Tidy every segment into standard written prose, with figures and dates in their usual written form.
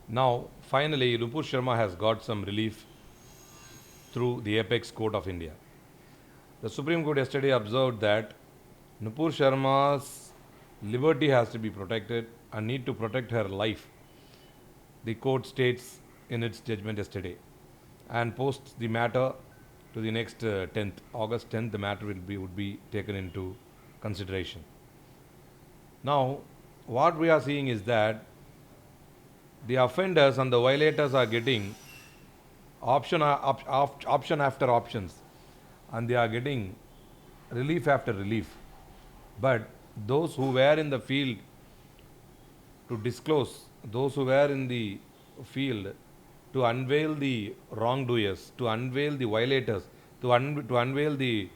Now, finally, NUPUR Sharma has got some relief through the Apex Court of India. The Supreme Court yesterday observed that NUPUR Sharma's liberty has to be protected and need to protect her life. The court states in its judgment yesterday and posts the matter to the next 10th, August 10th, the matter would be taken into consideration. Now, what we are seeing is that the offenders and the violators are getting option after options, and they are getting relief after relief. But those who were in the field to disclose, those who were in the field to unveil the wrongdoers, to unveil the violators, to unveil the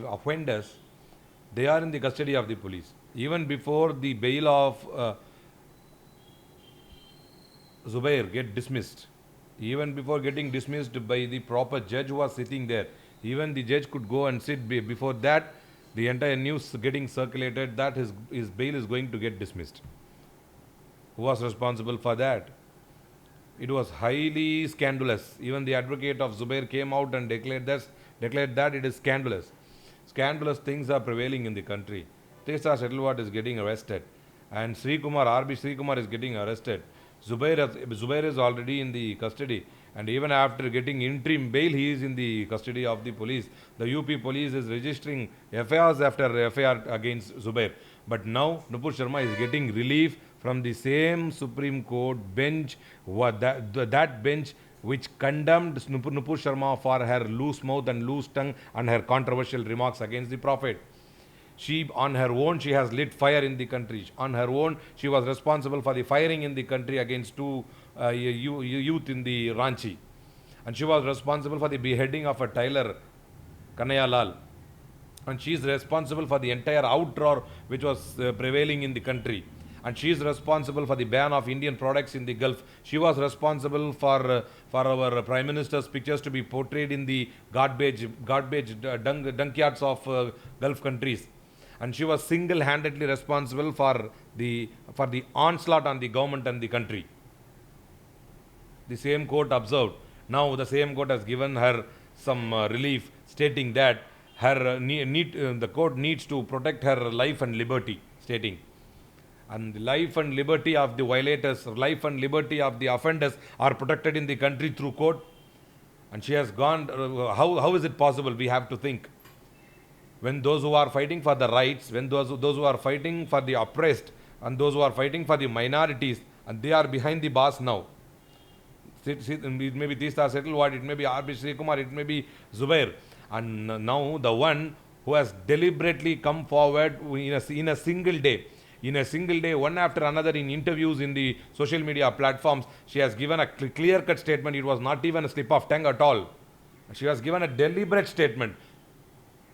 offenders, they are in the custody of the police. Even before the bail of Zubair get dismissed, even before getting dismissed by the proper judge who was sitting there, even the judge could go and sit before that, the entire news getting circulated that his bail is going to get dismissed. Who was responsible for that? It was highly scandalous. Even the advocate of Zubair came out and declared that it is scandalous. Scandalous things are prevailing in the country. Tesa Settlewatt is getting arrested, and RB Srikumar is getting arrested. Zubair is already in the custody, and even after getting interim bail, he is in the custody of the police. The UP police is registering FIRs after FIR against Zubair. But now NUPUR Sharma is getting relief from the same Supreme Court bench, that bench which condemned NUPUR Sharma for her loose mouth and loose tongue and her controversial remarks against the Prophet. She, on her own, she has lit fire in the country. On her own, she was responsible for the firing in the country against two youth in the Ranchi. And she was responsible for the beheading of a tailor, Kanaya Lal. And she is responsible for the entire outroar which was prevailing in the country. And she is responsible for the ban of Indian products in the Gulf. She was responsible for our Prime Minister's pictures to be portrayed in the garbage dunkyards of Gulf countries. And she was single-handedly responsible for the onslaught on the government and the country. The same court observed. Now the same court has given her some relief, stating that the court needs to protect her life and liberty, stating, and the life and liberty of the violators, life and liberty of the offenders are protected in the country through court. And she has gone. How is it possible? We have to think. When those who are fighting for the rights, when those who are fighting for the oppressed, and those who are fighting for the minorities, and they are behind the bars now. It may be Tista Settlewatt, it may be RB Srikumar, it may be Zubair. And now the one who has deliberately come forward in a single day, one after another, in interviews in the social media platforms, she has given a clear-cut statement. It was not even a slip of tongue at all. She has given a deliberate statement.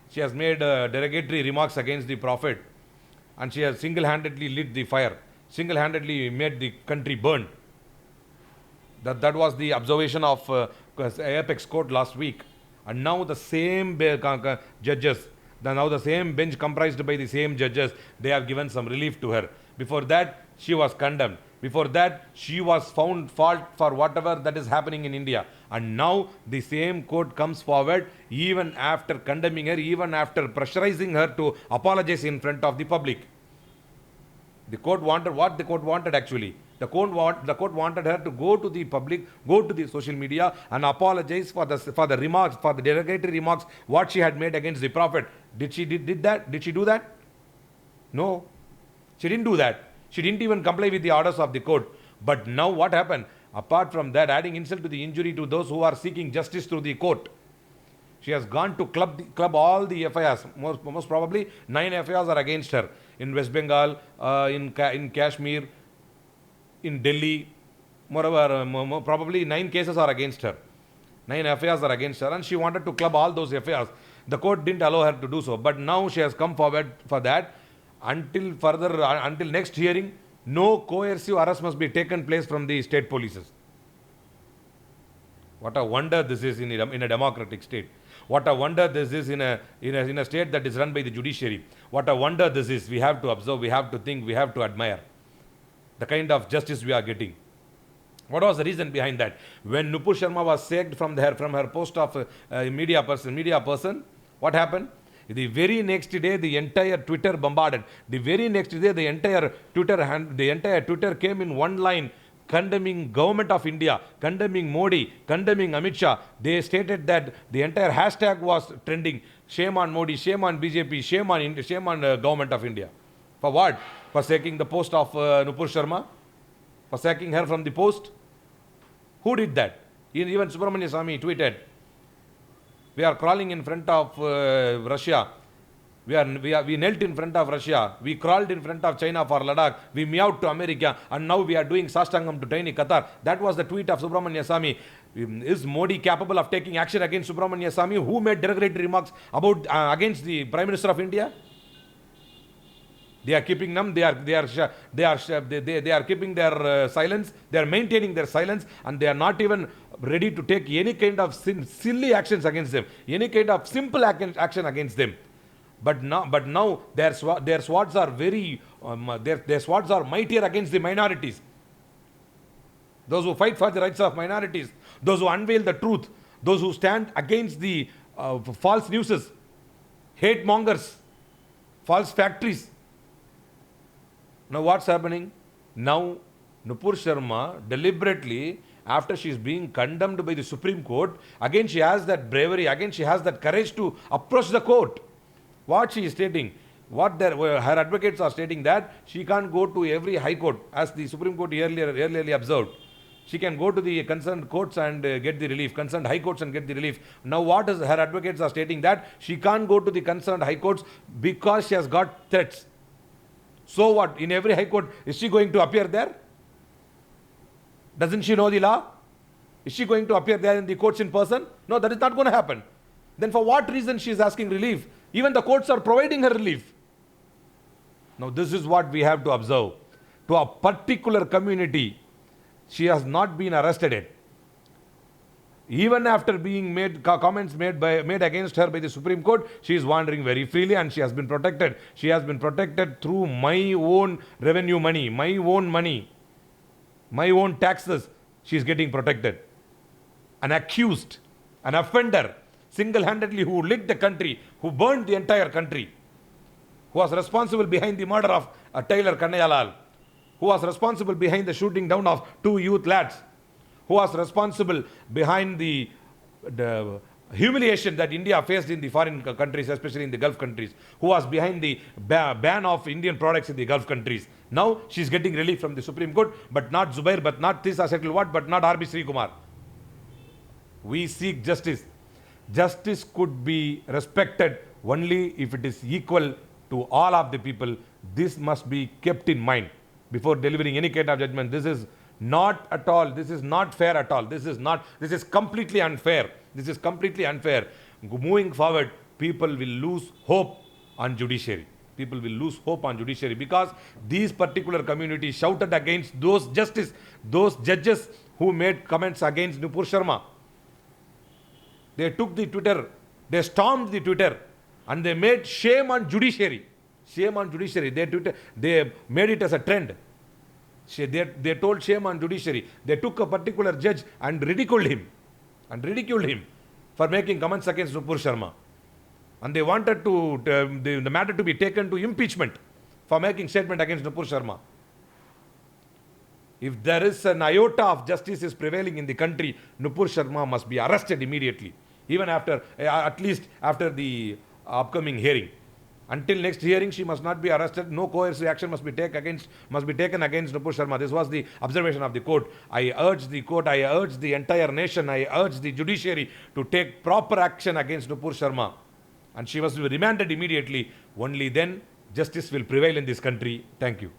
She has made derogatory remarks against the Prophet, and she has single-handedly lit the fire, single-handedly made the country burn. That was the observation of Apex Court last week. And now the same judges, now the same bench comprised by the same judges, they have given some relief to her. Before that, she was condemned. Before that, she was found fault for whatever that is happening in India. And now the same court comes forward, even after condemning her, even after pressurizing her to apologize in front of the public. The court wanted what the court wanted actually. The court wanted her to go to the public, go to the social media and apologize for the remarks, for the derogatory remarks what she had made against the Prophet. Did she do that? No, she didn't do that. She didn't even comply with the orders of the court. But now what happened? Apart from that, adding insult to the injury to those who are seeking justice through the court, she has gone to club all the FIRs. Most probably 9 FIRs are against her in West Bengal, in Kashmir, in Delhi. Moreover, probably 9 cases are against her. 9 FIRs are against her, and she wanted to club all those FIRs. The court didn't allow her to do so. But now she has come forward for that. Until next hearing, no coercive arrest must be taken place from the state polices. What a wonder this is in a democratic state. What a wonder this is in a state that is run by the judiciary. What a wonder this is. We have to observe, we have to think, we have to admire the kind of justice we are getting. What was the reason behind that? When Nupur Sharma was sacked from her post of media person, what happened? The very next day, the entire Twitter bombarded. The very next day, the entire Twitter came in one line, condemning government of India, condemning Modi, condemning Amit Shah. They stated that the entire hashtag was trending. Shame on Modi, shame on BJP, shame on government of India. For what? For sacking the post of Nupur Sharma? For sacking her from the post? Who did that? Even Subramanya Swamy tweeted, we are crawling in front of Russia. We knelt in front of Russia. We crawled in front of China for Ladakh. We meowed to America. And now we are doing Sastangam to tiny Qatar. That was the tweet of Subramanya Swamy. Is Modi capable of taking action against Subramanya Swamy, who made derogatory remarks about against the Prime Minister of India? They are keeping them. They are keeping their silence. They are maintaining their silence, and they are not even ready to take any kind of silly actions against them, any kind of simple action against them. But now their swords are very their swords are mightier against the minorities. Those who fight for the rights of minorities, those who unveil the truth, those who stand against the false newses, hate mongers, false factories. Now what's happening? Now Nupur Sharma deliberately, after she is being condemned by the Supreme Court, again she has that bravery, again she has that courage to approach the court. What she is stating, her advocates are stating that she can't go to every high court, as the Supreme Court earlier observed. She can go to the concerned courts and get the relief, concerned high courts and get the relief. Now what is her advocates are stating that she can't go to the concerned high courts because she has got threats. So what? In every high court, is she going to appear there? Doesn't she know the law? Is she going to appear there in the courts in person? No, that is not going to happen. Then for what reason she is asking relief? Even the courts are providing her relief. Now this is what we have to observe. To a particular community, she has not been arrested yet. Even after being comments made against her by the Supreme Court, she is wandering very freely and she has been protected. She has been protected through my own revenue money, my own taxes. She is getting protected. An accused, an offender, single-handedly who lit the country, who burned the entire country, who was responsible behind the murder of Taylor Kannayalal, who was responsible behind the shooting down of 2 youth lads, who was responsible behind the humiliation that India faced in the foreign countries, especially in the Gulf countries, who was behind the ban of Indian products in the Gulf countries. Now she is getting relief from the Supreme Court, but not Zubair, but not Tisa Setilwat, but not R.B. Srikumar. We seek justice. Justice could be respected only if it is equal to all of the people. This must be kept in mind before delivering any kind of judgment. This is not at all. This is not fair at all. This is completely unfair. This is completely unfair. Moving forward, people will lose hope on judiciary. People will lose hope on judiciary because these particular communities shouted against those judges who made comments against Nupur Sharma. They took the Twitter, they stormed the Twitter, and they made shame on judiciary. Shame on judiciary. They made it as a trend. They told shame on judiciary. They took a particular judge and ridiculed him for making comments against Nupur Sharma. And they wanted the matter to be taken to impeachment for making statement against Nupur Sharma. If there is an iota of justice is prevailing in the country, Nupur Sharma must be arrested immediately, even after, at least after the upcoming hearing. Until next hearing, she must not be arrested. No coercive action must be taken against Nupur Sharma. This was the observation of the court. I urge the court, I urge the entire nation, I urge the judiciary to take proper action against Nupur Sharma. And she must be remanded immediately. Only then justice will prevail in this country. Thank you.